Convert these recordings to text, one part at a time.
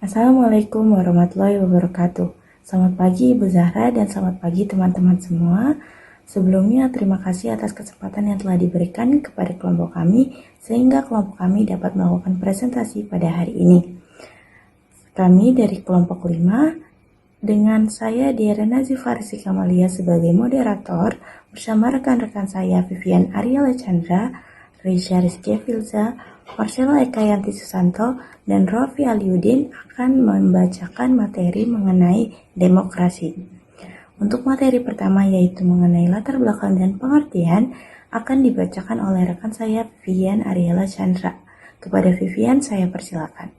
Assalamualaikum warahmatullahi wabarakatuh. Selamat pagi Ibu Zahra dan selamat pagi teman-teman semua. Sebelumnya terima kasih atas kesempatan yang telah diberikan kepada kelompok kami sehingga kelompok kami dapat melakukan presentasi pada hari ini. Kami dari kelompok 5 dengan saya Diara Nazifarsi Kamalia sebagai moderator bersama rekan-rekan saya Vivian Ariela Chandra, Risha Rizky Filza, Marcella Ekayanti Susanto, dan Rofi Aliudin akan membacakan materi mengenai demokrasi. Untuk materi pertama yaitu mengenai latar belakang dan pengertian akan dibacakan oleh rekan saya Vivian Ariela Chandra. Kepada Vivian saya persilakan.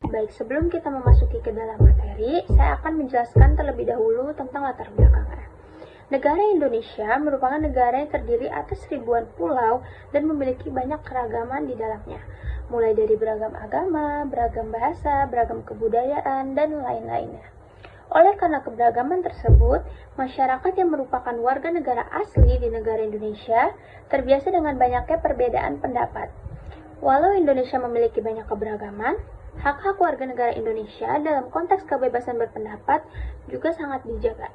Baik, sebelum kita memasuki ke dalam materi, saya akan menjelaskan terlebih dahulu tentang latar belakangnya. Negara Indonesia merupakan negara yang terdiri atas ribuan pulau dan memiliki banyak keragaman di dalamnya, mulai dari beragam agama, beragam bahasa, beragam kebudayaan, dan lain-lainnya. Oleh karena keberagaman tersebut, masyarakat yang merupakan warga negara asli di negara Indonesia terbiasa dengan banyaknya perbedaan pendapat. Walau Indonesia memiliki banyak keberagaman, hak-hak warga negara Indonesia dalam konteks kebebasan berpendapat juga sangat dijaga.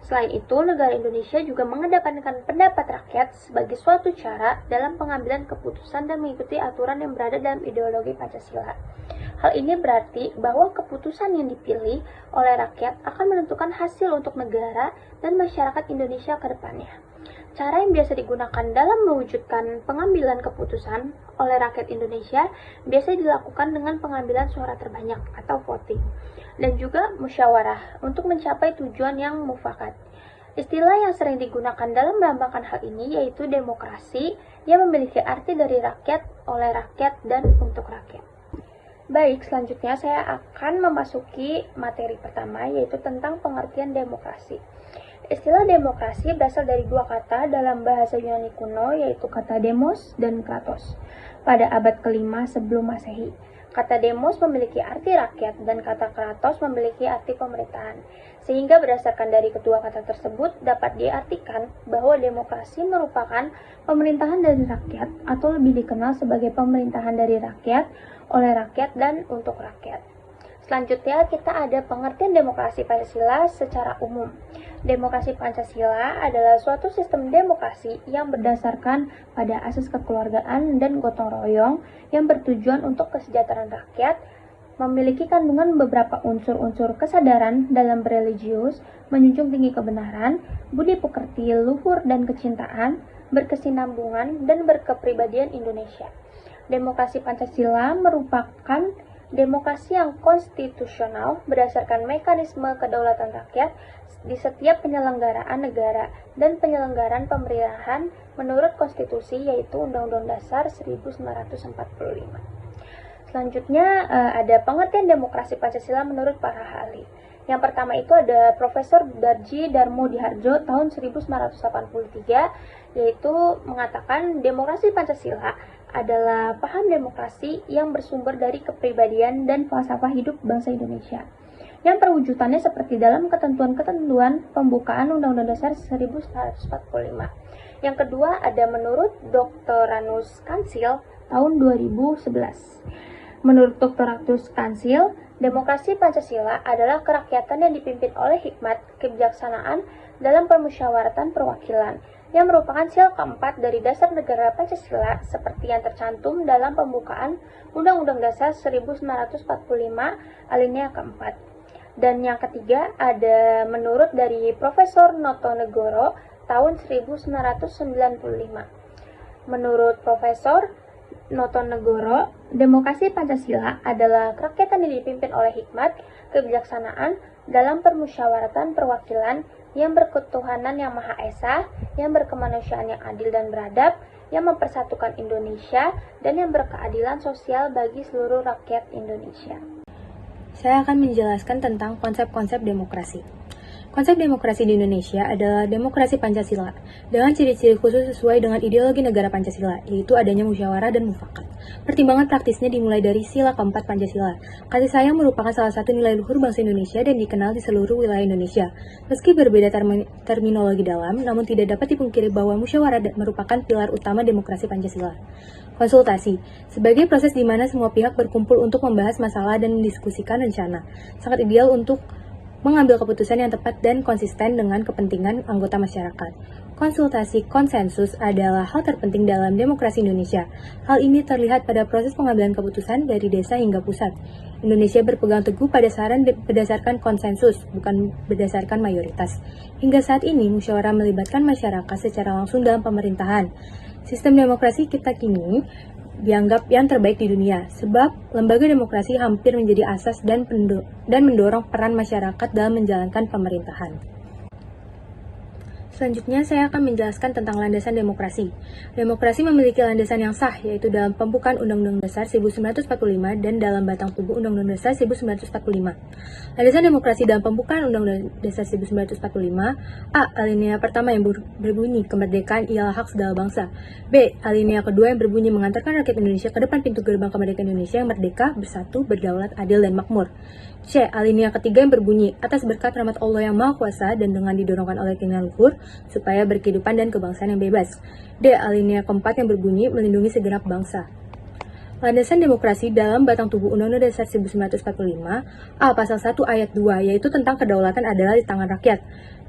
Selain itu, negara Indonesia juga mengedepankan pendapat rakyat sebagai suatu cara dalam pengambilan keputusan dan mengikuti aturan yang berada dalam ideologi Pancasila. Hal ini berarti bahwa keputusan yang dipilih oleh rakyat akan menentukan hasil untuk negara dan masyarakat Indonesia ke depannya. Cara yang biasa digunakan dalam mewujudkan pengambilan keputusan oleh rakyat Indonesia biasa dilakukan dengan pengambilan suara terbanyak atau voting, dan juga musyawarah untuk mencapai tujuan yang mufakat. Istilah yang sering digunakan dalam melambangkan hal ini yaitu demokrasi yang memiliki arti dari rakyat, oleh rakyat, dan untuk rakyat. Baik, selanjutnya saya akan memasuki materi pertama yaitu tentang pengertian demokrasi. Istilah demokrasi berasal dari dua kata dalam bahasa Yunani kuno yaitu kata demos dan kratos. Pada abad ke-5 sebelum Masehi, kata demos memiliki arti rakyat dan kata kratos memiliki arti pemerintahan. Sehingga berdasarkan dari kedua kata tersebut dapat diartikan bahwa demokrasi merupakan pemerintahan dari rakyat atau lebih dikenal sebagai pemerintahan dari rakyat, oleh rakyat, dan untuk rakyat. Selanjutnya kita ada pengertian demokrasi Pancasila secara umum. Demokrasi Pancasila adalah suatu sistem demokrasi yang berdasarkan pada asas kekeluargaan dan gotong royong yang bertujuan untuk kesejahteraan rakyat, memiliki kandungan beberapa unsur-unsur kesadaran dalam bereligius, menjunjung tinggi kebenaran, budi pekerti, luhur dan kecintaan, berkesinambungan, dan berkepribadian Indonesia. Demokrasi Pancasila merupakan demokrasi yang konstitusional berdasarkan mekanisme kedaulatan rakyat di setiap penyelenggaraan negara dan penyelenggaraan pemerintahan menurut konstitusi yaitu Undang-Undang Dasar 1945. Selanjutnya ada pengertian demokrasi Pancasila menurut para ahli. Yang pertama itu ada Profesor Darji Darmo Diharjo tahun 1983 yaitu mengatakan demokrasi Pancasila adalah paham demokrasi yang bersumber dari kepribadian dan falsafah hidup bangsa Indonesia, yang perwujudannya seperti dalam ketentuan-ketentuan pembukaan Undang-Undang Dasar 1945. Yang kedua ada menurut Dr. Ranus Kansil tahun 2011. Menurut Dr. Ranus Kansil, demokrasi Pancasila adalah kerakyatan yang dipimpin oleh hikmat, kebijaksanaan dalam permusyawaratan perwakilan, yang merupakan sel keempat dari dasar negara Pancasila seperti yang tercantum dalam pembukaan Undang-Undang Dasar 1945 alinea keempat. Dan yang ketiga ada menurut dari Profesor Notonegoro tahun 1995. Menurut Profesor Notonegoro, demokrasi Pancasila adalah kerakyatan yang dipimpin oleh hikmat, kebijaksanaan dalam permusyawaratan perwakilan yang berketuhanan yang Maha Esa, yang berkemanusiaan yang adil dan beradab, yang mempersatukan Indonesia, dan yang berkeadilan sosial bagi seluruh rakyat Indonesia. Saya akan menjelaskan tentang konsep-konsep demokrasi. Konsep demokrasi di Indonesia adalah demokrasi Pancasila, dengan ciri-ciri khusus sesuai dengan ideologi negara Pancasila, yaitu adanya musyawarah dan mufakat. Pertimbangan praktisnya dimulai dari sila keempat Pancasila. Kasih sayang merupakan salah satu nilai luhur bangsa Indonesia dan dikenal di seluruh wilayah Indonesia. Meski berbeda terminologi dalam, namun tidak dapat dipungkiri bahwa musyawarah merupakan pilar utama demokrasi Pancasila. Konsultasi, sebagai proses di mana semua pihak berkumpul untuk membahas masalah dan mendiskusikan rencana, sangat ideal untuk mengambil keputusan yang tepat dan konsisten dengan kepentingan anggota masyarakat. Konsultasi konsensus adalah hal terpenting dalam demokrasi Indonesia. Hal ini terlihat pada proses pengambilan keputusan dari desa hingga pusat. Indonesia berpegang teguh pada saran berdasarkan konsensus, bukan berdasarkan mayoritas. Hingga saat ini, musyawarah melibatkan masyarakat secara langsung dalam pemerintahan. Sistem demokrasi kita kini dianggap yang terbaik di dunia, sebab lembaga demokrasi hampir menjadi asas dan mendorong peran masyarakat dalam menjalankan pemerintahan. Selanjutnya, saya akan menjelaskan tentang landasan demokrasi. Demokrasi memiliki landasan yang sah, yaitu dalam pembukaan Undang-Undang Dasar 1945 dan dalam batang tubuh Undang-Undang Dasar 1945. Landasan demokrasi dalam pembukaan Undang-Undang Dasar 1945, A. Alinea pertama yang berbunyi, kemerdekaan ialah hak segala bangsa. B. Alinea kedua yang berbunyi, mengantarkan rakyat Indonesia ke depan pintu gerbang kemerdekaan Indonesia yang merdeka, bersatu, berdaulat, adil, dan makmur. C. Alinea ketiga yang berbunyi, atas berkat rahmat Allah yang Maha Kuasa dan dengan didorongkan oleh keinginan luhur, supaya berkehidupan dan kebangsaan yang bebas. D. Alinea keempat yang berbunyi, melindungi segenap bangsa. Landasan demokrasi dalam batang tubuh Undang-Undang Dasar 1945, A. Pasal 1 ayat 2, yaitu tentang kedaulatan adalah di tangan rakyat.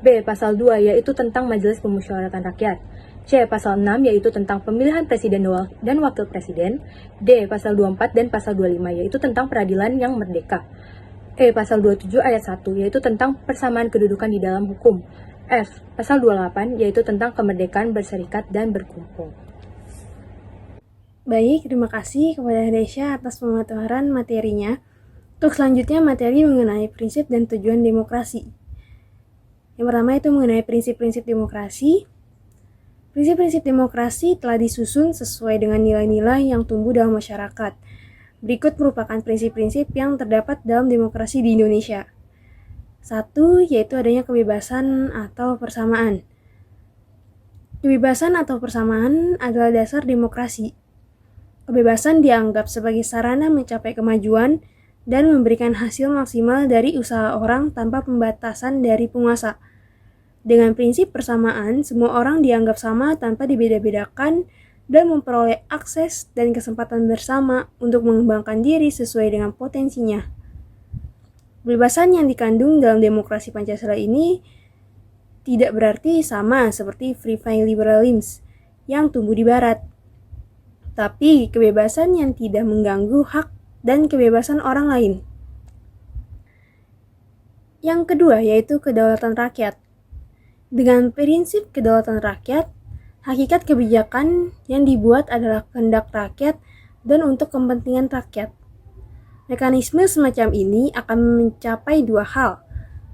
B. Pasal 2, yaitu tentang Majelis Pemusyawaratan Rakyat. C. Pasal 6, yaitu tentang pemilihan presiden dan wakil presiden. D. Pasal 24 dan Pasal 25, yaitu tentang peradilan yang merdeka. E. Pasal 27 ayat 1, yaitu tentang persamaan kedudukan di dalam hukum. F. Pasal 28, yaitu tentang kemerdekaan berserikat dan berkumpul. Baik, terima kasih kepada Desya atas pemaparan materinya. Untuk selanjutnya, materi mengenai prinsip dan tujuan demokrasi. Yang pertama itu mengenai prinsip-prinsip demokrasi. Prinsip-prinsip demokrasi telah disusun sesuai dengan nilai-nilai yang tumbuh dalam masyarakat. Berikut merupakan prinsip-prinsip yang terdapat dalam demokrasi di Indonesia. 1. Yaitu adanya kebebasan atau persamaan. Kebebasan atau persamaan adalah dasar demokrasi. Kebebasan dianggap sebagai sarana mencapai kemajuan dan memberikan hasil maksimal dari usaha orang tanpa pembatasan dari penguasa. Dengan prinsip persamaan, semua orang dianggap sama tanpa dibeda-bedakan dan memperoleh akses dan kesempatan bersama untuk mengembangkan diri sesuai dengan potensinya. Kebebasan yang dikandung dalam demokrasi Pancasila ini tidak berarti sama seperti free liberalism yang tumbuh di Barat, tapi kebebasan yang tidak mengganggu hak dan kebebasan orang lain. Yang kedua yaitu kedaulatan rakyat. Dengan prinsip kedaulatan rakyat, hakikat kebijakan yang dibuat adalah kehendak rakyat dan untuk kepentingan rakyat. Mekanisme semacam ini akan mencapai dua hal.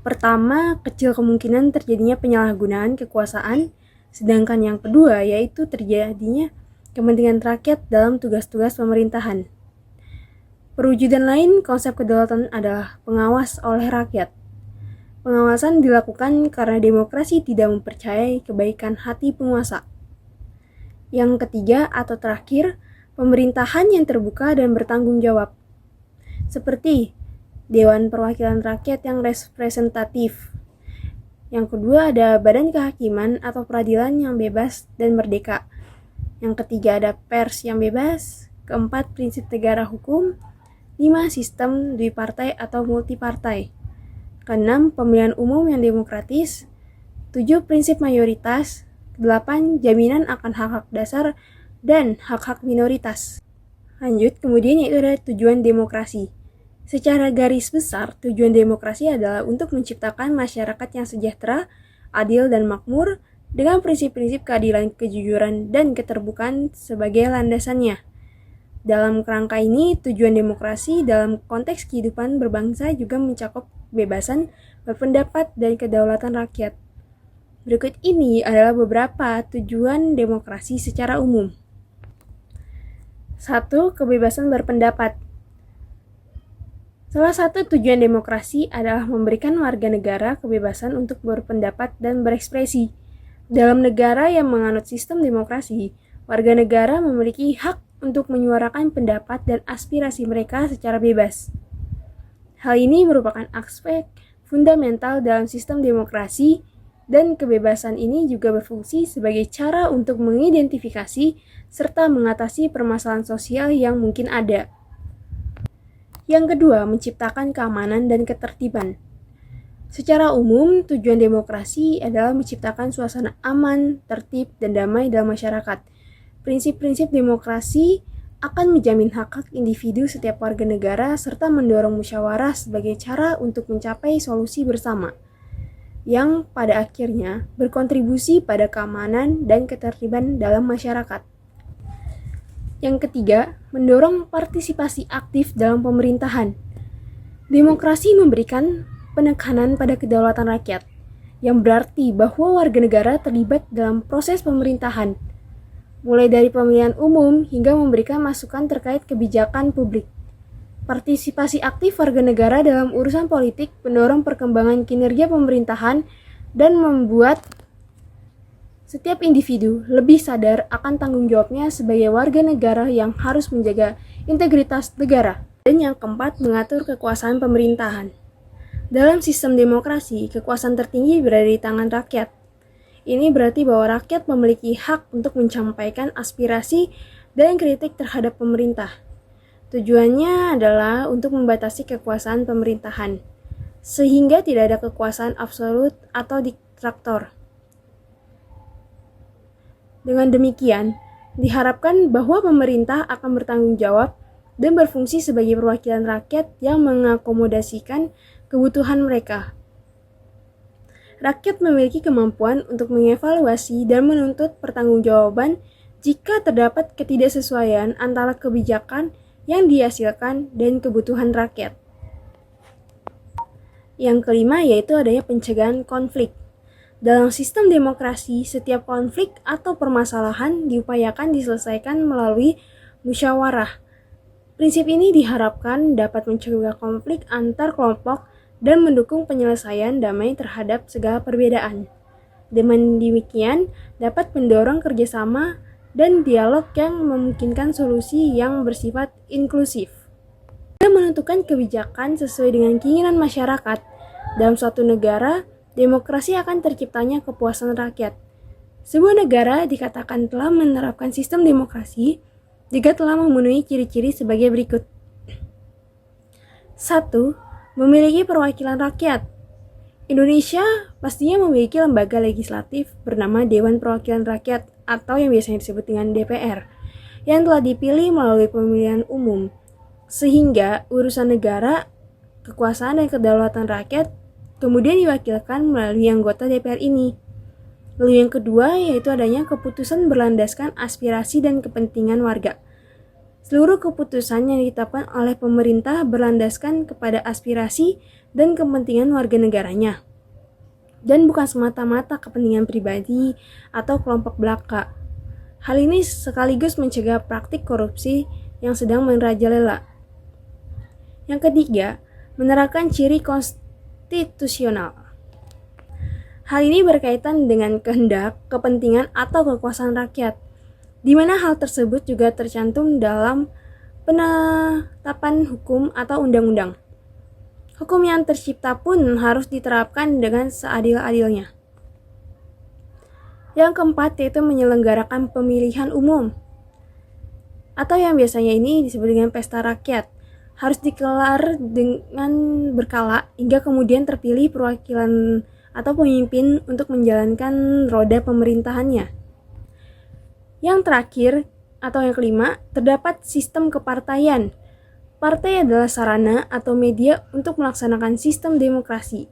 Pertama, kecil kemungkinan terjadinya penyalahgunaan kekuasaan, sedangkan yang kedua yaitu terjadinya kepentingan rakyat dalam tugas-tugas pemerintahan. Perwujudan lain konsep kedaulatan adalah pengawas oleh rakyat. Pengawasan dilakukan karena demokrasi tidak mempercayai kebaikan hati penguasa. Yang ketiga atau terakhir, pemerintahan yang terbuka dan bertanggung jawab. Seperti Dewan Perwakilan Rakyat yang representatif. Yang kedua ada Badan Kehakiman atau Peradilan yang bebas dan merdeka. Yang ketiga ada pers yang bebas. Keempat, prinsip negara hukum. 5, sistem dwipartai atau multipartai. Keenam, pemilihan umum yang demokratis. 7, prinsip mayoritas. 8, jaminan akan hak-hak dasar dan hak-hak minoritas. Lanjut, kemudian yaitu ada tujuan demokrasi. Secara garis besar, tujuan demokrasi adalah untuk menciptakan masyarakat yang sejahtera, adil dan makmur, dengan prinsip-prinsip keadilan, kejujuran, dan keterbukaan sebagai landasannya. Dalam kerangka ini, tujuan demokrasi dalam konteks kehidupan berbangsa juga mencakup kebebasan berpendapat dan kedaulatan rakyat. Berikut ini adalah beberapa tujuan demokrasi secara umum. 1. Kebebasan berpendapat. Salah satu tujuan demokrasi adalah memberikan warga negara kebebasan untuk berpendapat dan berekspresi. Dalam negara yang menganut sistem demokrasi, warga negara memiliki hak untuk menyuarakan pendapat dan aspirasi mereka secara bebas. Hal ini merupakan aspek fundamental dalam sistem demokrasi, dan kebebasan ini juga berfungsi sebagai cara untuk mengidentifikasi serta mengatasi permasalahan sosial yang mungkin ada. Yang kedua, menciptakan keamanan dan ketertiban. Secara umum, tujuan demokrasi adalah menciptakan suasana aman, tertib, dan damai dalam masyarakat. Prinsip-prinsip demokrasi akan menjamin hak-hak individu setiap warga negara serta mendorong musyawarah sebagai cara untuk mencapai solusi bersama, yang pada akhirnya berkontribusi pada keamanan dan ketertiban dalam masyarakat. Yang ketiga, mendorong partisipasi aktif dalam pemerintahan. Demokrasi memberikan penekanan pada kedaulatan rakyat, yang berarti bahwa warga negara terlibat dalam proses pemerintahan, mulai dari pemilihan umum hingga memberikan masukan terkait kebijakan publik. Partisipasi aktif warga negara dalam urusan politik mendorong perkembangan kinerja pemerintahan dan membuat setiap individu lebih sadar akan tanggung jawabnya sebagai warga negara yang harus menjaga integritas negara. Dan yang keempat, mengatur kekuasaan pemerintahan. Dalam sistem demokrasi, kekuasaan tertinggi berada di tangan rakyat. Ini berarti bahwa rakyat memiliki hak untuk menyampaikan aspirasi dan kritik terhadap pemerintah. Tujuannya adalah untuk membatasi kekuasaan pemerintahan, sehingga tidak ada kekuasaan absolut atau diktator. Dengan demikian, diharapkan bahwa pemerintah akan bertanggung jawab dan berfungsi sebagai perwakilan rakyat yang mengakomodasikan kebutuhan mereka. Rakyat memiliki kemampuan untuk mengevaluasi dan menuntut pertanggungjawaban jika terdapat ketidaksesuaian antara kebijakan yang dihasilkan dan kebutuhan rakyat. Yang kelima yaitu adanya pencegahan konflik. Dalam sistem demokrasi, setiap konflik atau permasalahan diupayakan diselesaikan melalui musyawarah. Prinsip ini diharapkan dapat mencegah konflik antar kelompok dan mendukung penyelesaian damai terhadap segala perbedaan. Dengan demikian, dapat mendorong kerjasama dan dialog yang memungkinkan solusi yang bersifat inklusif. Dan menentukan kebijakan sesuai dengan keinginan masyarakat. Dalam suatu negara, demokrasi akan terciptanya kepuasan rakyat. Sebuah negara dikatakan telah menerapkan sistem demokrasi jika telah memenuhi ciri-ciri sebagai berikut. 1. Memiliki perwakilan rakyat. Indonesia pastinya memiliki lembaga legislatif bernama Dewan Perwakilan Rakyat atau yang biasanya disebut dengan DPR, yang telah dipilih melalui pemilihan umum, sehingga urusan negara, kekuasaan dan kedaulatan rakyat kemudian diwakilkan melalui anggota DPR ini. Lalu yang kedua yaitu adanya keputusan berlandaskan aspirasi dan kepentingan warga. Seluruh keputusan yang ditetapkan oleh pemerintah berlandaskan kepada aspirasi dan kepentingan warga negaranya, dan bukan semata-mata kepentingan pribadi atau kelompok belaka. Hal ini sekaligus mencegah praktik korupsi yang sedang merajalela. Yang ketiga, menerapkan ciri konstitusional. Hal ini berkaitan dengan kehendak, kepentingan, atau kekuasaan rakyat, di mana hal tersebut juga tercantum dalam penetapan hukum atau undang-undang. Hukum yang tercipta pun harus diterapkan dengan seadil-adilnya. Yang keempat yaitu menyelenggarakan pemilihan umum, atau yang biasanya ini disebut dengan pesta rakyat. Harus dikelar dengan berkala hingga kemudian terpilih perwakilan atau pemimpin untuk menjalankan roda pemerintahannya. Yang terakhir, atau yang kelima, terdapat sistem kepartaian. Partai adalah sarana atau media untuk melaksanakan sistem demokrasi.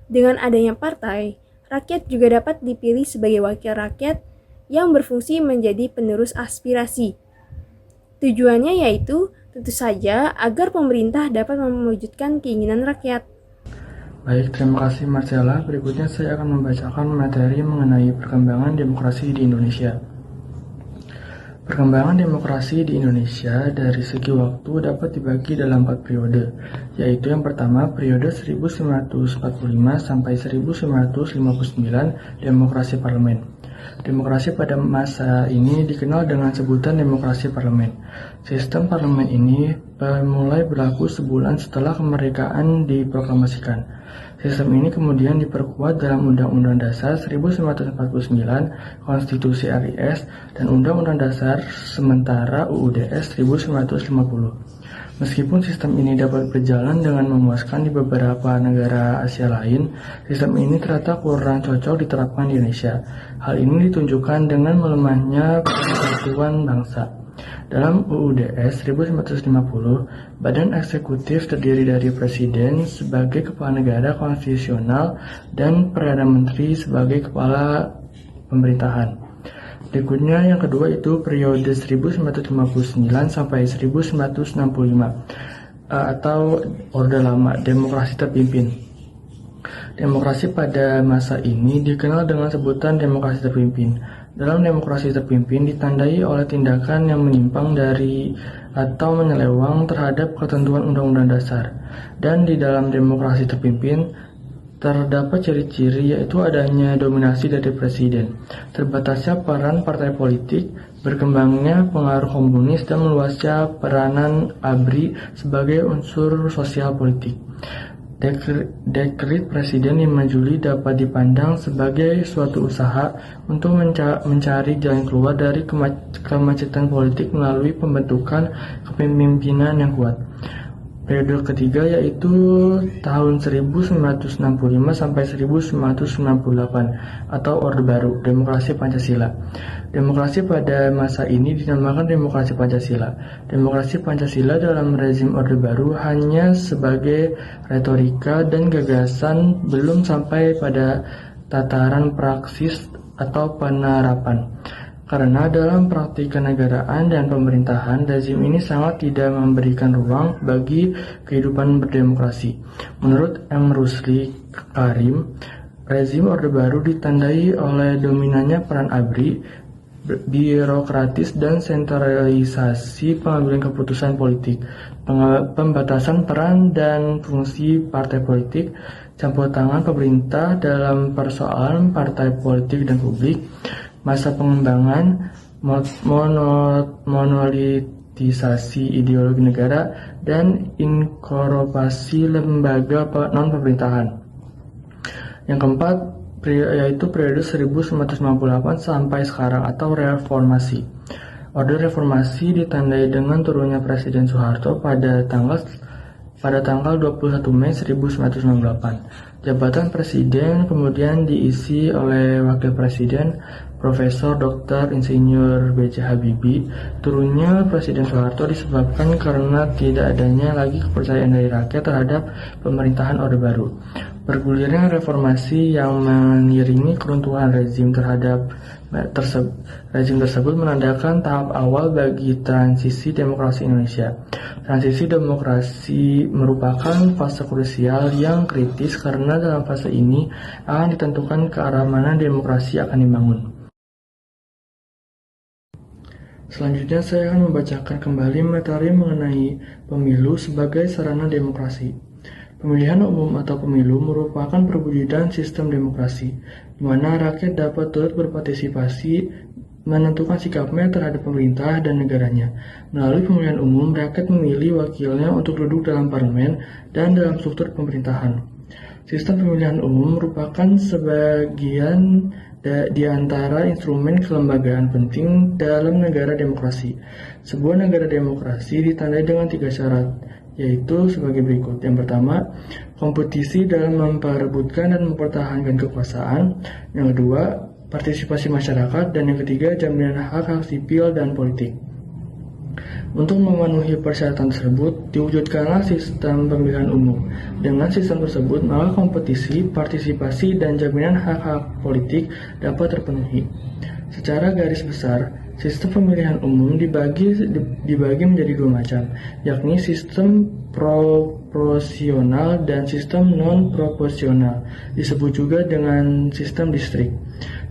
Dengan adanya partai, rakyat juga dapat dipilih sebagai wakil rakyat yang berfungsi menjadi penerus aspirasi. Tujuannya yaitu, tentu saja, agar pemerintah dapat mewujudkan keinginan rakyat. Baik, terima kasih Marcella. Berikutnya saya akan membacakan materi mengenai perkembangan demokrasi di Indonesia. Perkembangan demokrasi di Indonesia dari segi waktu dapat dibagi dalam 4 periode, yaitu yang pertama periode 1945 sampai 1959 demokrasi parlemen. Demokrasi pada masa ini dikenal dengan sebutan demokrasi parlemen. Sistem parlemen ini mulai berlaku sebulan setelah kemerdekaan diproklamasikan. Sistem ini kemudian diperkuat dalam Undang-Undang Dasar 1949, Konstitusi RIS, dan Undang-Undang Dasar sementara UUDS 1950. Meskipun sistem ini dapat berjalan dengan memuaskan di beberapa negara Asia lain, sistem ini ternyata kurang cocok diterapkan di Indonesia. Hal ini ditunjukkan dengan melemahnya persatuan bangsa. Dalam UUDS 1950, Badan Eksekutif terdiri dari Presiden sebagai Kepala Negara Konstitusional dan Perdana Menteri sebagai Kepala Pemerintahan. Berikutnya yang kedua itu periode 1959 sampai 1965 atau Orde Lama, demokrasi terpimpin. Demokrasi pada masa ini dikenal dengan sebutan demokrasi terpimpin. Dalam demokrasi terpimpin ditandai oleh tindakan yang menyimpang dari atau menyeleweng terhadap ketentuan Undang-Undang Dasar. Dan di dalam demokrasi terpimpin terdapat ciri-ciri yaitu adanya dominasi dari presiden, terbatasnya peran partai politik, berkembangnya pengaruh komunis, dan meluasnya peranan ABRI sebagai unsur sosial politik. Dekret Presiden 5 Juli dapat dipandang sebagai suatu usaha untuk mencari jalan keluar dari kemacetan politik melalui pembentukan kepemimpinan yang kuat. Periode ketiga yaitu tahun 1965 sampai 1998 atau Orde Baru, demokrasi Pancasila. Demokrasi pada masa ini dinamakan demokrasi Pancasila. Demokrasi Pancasila dalam rezim Orde Baru hanya sebagai retorika dan gagasan, belum sampai pada tataran praksis atau penerapan. Karena dalam praktik kenegaraan dan pemerintahan, rezim ini sangat tidak memberikan ruang bagi kehidupan berdemokrasi. Menurut M. Rusli Karim, rezim Orde Baru ditandai oleh dominannya peran ABRI, birokratis dan sentralisasi pengambilan keputusan politik, pembatasan peran dan fungsi partai politik, campur tangan pemerintah dalam persoalan partai politik dan publik, masa pengembangan, monolitisasi ideologi negara, dan inkorporasi lembaga non-pemerintahan. Yang keempat, yaitu periode 1998 sampai sekarang atau reformasi. Orde reformasi ditandai dengan turunnya Presiden Soeharto pada tanggal 21 Mei 1998. Jabatan Presiden kemudian diisi oleh Wakil Presiden Profesor Dr. Insinyur B.J. Habibie. Turunnya Presiden Soeharto disebabkan karena tidak adanya lagi kepercayaan dari rakyat terhadap pemerintahan Orde Baru. Bergulirnya reformasi yang mengiringi keruntuhan rezim tersebut menandakan tahap awal bagi transisi demokrasi Indonesia. Transisi demokrasi merupakan fase krusial yang kritis karena dalam fase ini akan ditentukan ke arah mana demokrasi akan dibangun. Selanjutnya saya akan membacakan kembali materi mengenai pemilu sebagai sarana demokrasi. Pemilihan umum atau pemilu merupakan perwujudan sistem demokrasi, di mana rakyat dapat turut berpartisipasi menentukan sikapnya terhadap pemerintah dan negaranya. Melalui pemilihan umum, rakyat memilih wakilnya untuk duduk dalam parlemen dan dalam struktur pemerintahan. Sistem pemilihan umum merupakan sebagian di antara instrumen kelembagaan penting dalam negara demokrasi. Sebuah negara demokrasi ditandai dengan 3 syarat, yaitu sebagai berikut. Yang pertama, kompetisi dalam memperebutkan dan mempertahankan kekuasaan. Yang kedua, partisipasi masyarakat. Dan yang ketiga, jaminan hak-hak sipil dan politik. Untuk memenuhi persyaratan tersebut, diwujudkanlah sistem pemilihan umum. Dengan sistem tersebut, maka kompetisi, partisipasi, dan jaminan hak-hak politik dapat terpenuhi. Secara garis besar, sistem pemilihan umum dibagi menjadi 2 macam, yakni sistem proporsional dan sistem non-proporsional, disebut juga dengan sistem distrik.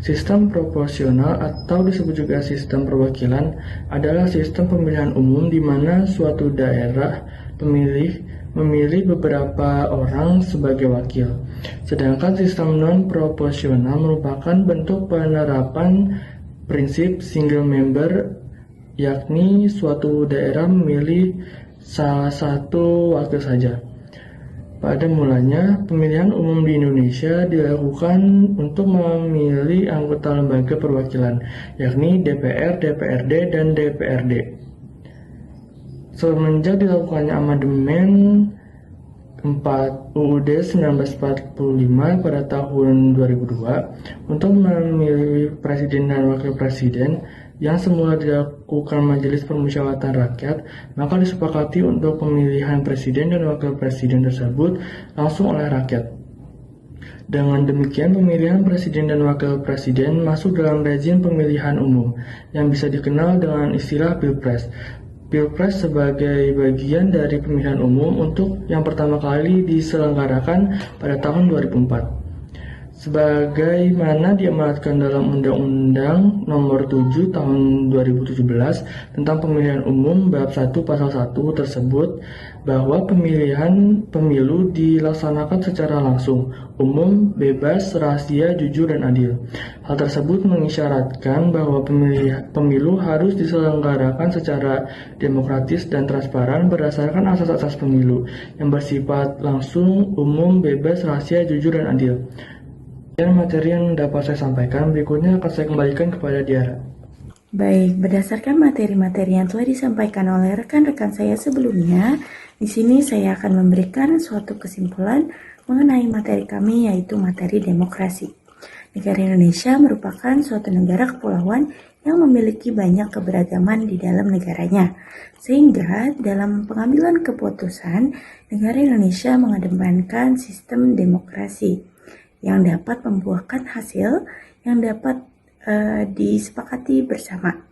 Sistem proporsional atau disebut juga sistem perwakilan adalah sistem pemilihan umum di mana suatu daerah pemilih memilih beberapa orang sebagai wakil. Sedangkan sistem non-proporsional merupakan bentuk penerapan prinsip single member, yakni suatu daerah memilih salah satu wakil saja. Pada mulanya, pemilihan umum di Indonesia dilakukan untuk memilih anggota lembaga perwakilan, yakni DPR, DPRD, dan DPRD. Semenjak dilakukannya amandemen 4 UUD 1945 pada tahun 2002 untuk memilih presiden dan wakil presiden yang semula dilakukan Majelis Permusyawaratan Rakyat, maka disepakati untuk pemilihan presiden dan wakil presiden tersebut langsung oleh rakyat. Dengan demikian, pemilihan presiden dan wakil presiden masuk dalam rezim pemilihan umum yang bisa dikenal dengan istilah Pilpres. Pilpres sebagai bagian dari pemilihan umum untuk yang pertama kali diselenggarakan pada tahun 2004. Sebagaimana diamanatkan dalam Undang-Undang Nomor 7 Tahun 2017 tentang Pemilihan Umum Bab 1 Pasal 1 tersebut, bahwa pemilihan pemilu dilaksanakan secara langsung, umum, bebas, rahasia, jujur, dan adil. Hal tersebut mengisyaratkan bahwa pemilu harus diselenggarakan secara demokratis dan transparan berdasarkan asas-asas pemilu yang bersifat langsung, umum, bebas, rahasia, jujur, dan adil. Dan materi yang dapat saya sampaikan berikutnya akan saya kembalikan kepada Diara. Baik, berdasarkan materi-materi yang telah disampaikan oleh rekan-rekan saya sebelumnya, di sini saya akan memberikan suatu kesimpulan mengenai materi kami, yaitu materi demokrasi. Negara Indonesia merupakan suatu negara kepulauan yang memiliki banyak keberagaman di dalam negaranya. Sehingga dalam pengambilan keputusan, negara Indonesia mengedepankan sistem demokrasi yang dapat membuahkan hasil yang dapat disepakati bersama.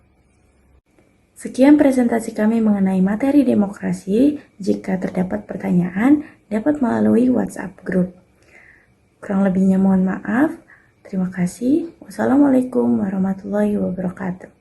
Sekian presentasi kami mengenai materi demokrasi. Jika terdapat pertanyaan, dapat melalui WhatsApp group. Kurang lebihnya mohon maaf. Terima kasih. Wassalamualaikum warahmatullahi wabarakatuh.